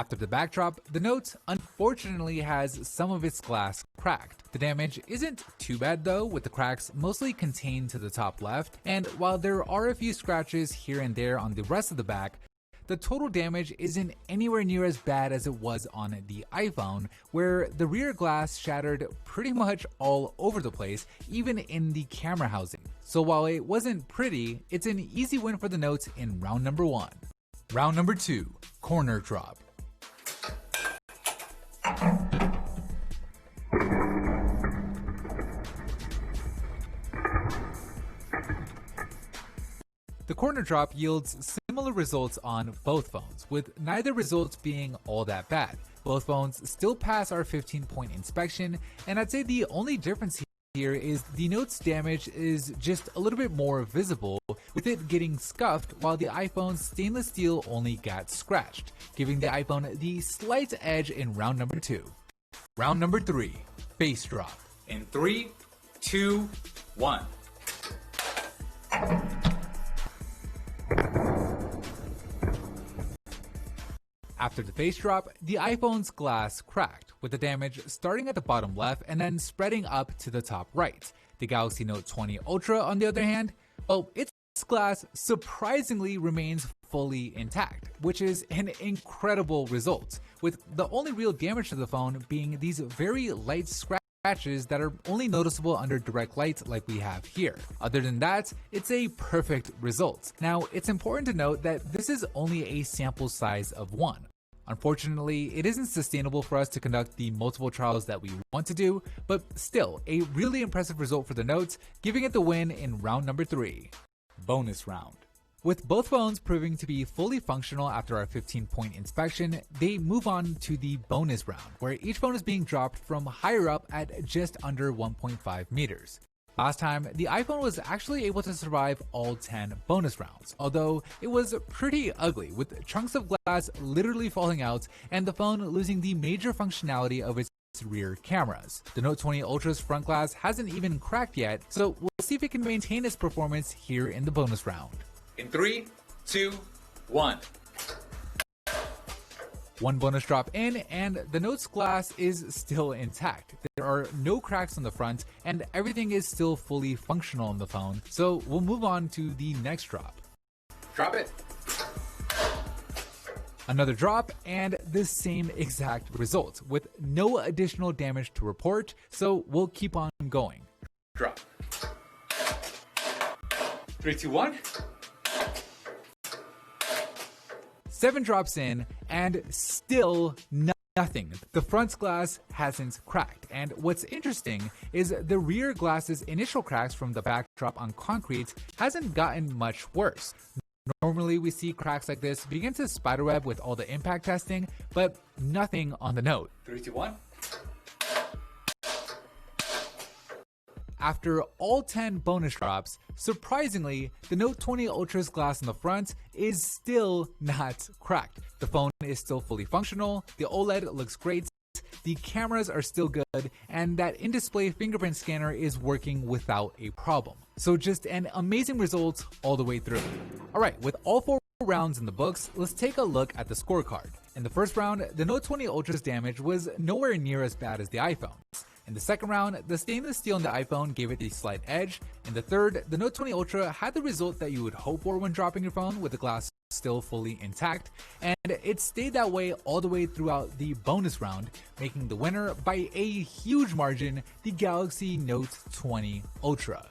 After the backdrop, the Note unfortunately has some of its glass cracked. The damage isn't too bad though, with the cracks mostly contained to the top left, and while there are a few scratches here and there on the rest of the back, the total damage isn't anywhere near as bad as it was on the iPhone, where the rear glass shattered pretty much all over the place, even in the camera housing. So while it wasn't pretty, it's an easy win for the Note in round number 1. Round number 2, corner drop. The corner drop yields similar results on both phones, with neither results being all that bad. Both phones still pass our 15-point inspection, and I'd say the only difference here is the Note's damage is just a little bit more visible, with it getting scuffed while the iPhone's stainless steel only got scratched, giving the iPhone the slight edge in round number 2. Round number 3, face drop. In 3, 2, 1. After the face drop, the iPhone's glass cracked, with the damage starting at the bottom left and then spreading up to the top right. The Galaxy Note 20 Ultra, on the other hand, well, its glass surprisingly remains fully intact, which is an incredible result, with the only real damage to the phone being these very light scratches that are only noticeable under direct light like we have here. Other than that, it's a perfect result. Now, it's important to note that this is only a sample size of 1. Unfortunately, it isn't sustainable for us to conduct the multiple trials that we want to do, but still, a really impressive result for the Note, giving it the win in round number 3. Bonus round. With both phones proving to be fully functional after our 15-point inspection, they move on to the bonus round, where each phone is being dropped from higher up at just under 1.5 meters. Last time, the iPhone was actually able to survive all 10 bonus rounds, although it was pretty ugly, with chunks of glass literally falling out and the phone losing the major functionality of its rear cameras. The Note 20 Ultra's front glass hasn't even cracked yet, so we'll see if it can maintain its performance here in the bonus round. In 3, 2, 1. One bonus drop in, and the Note's glass is still intact. There are no cracks on the front, and everything is still fully functional on the phone, so we'll move on to the next drop. Drop it. Another drop, and the same exact result, with no additional damage to report, so we'll keep on going. Drop. 3, 2, 1. 7 drops in, and still nothing. The front glass hasn't cracked, and what's interesting is the rear glass's initial cracks from the backdrop on concrete hasn't gotten much worse. Normally we see cracks like this begin to spiderweb with all the impact testing, but nothing on the Note. 3, 2, 1. After all 10 bonus drops, surprisingly, the Note 20 Ultra's glass on the front is still not cracked. The phone is still fully functional, the OLED looks great, the cameras are still good, and that in-display fingerprint scanner is working without a problem. So just an amazing result all the way through. Alright, with all 4 rounds in the books, let's take a look at the scorecard. In the first round, the Note 20 Ultra's damage was nowhere near as bad as the iPhone's. In the second round, the stainless steel in the iPhone gave it a slight edge. In the third, the Note 20 Ultra had the result that you would hope for when dropping your phone, with the glass still fully intact, and it stayed that way all the way throughout the bonus round, making the winner by a huge margin the Galaxy Note 20 Ultra.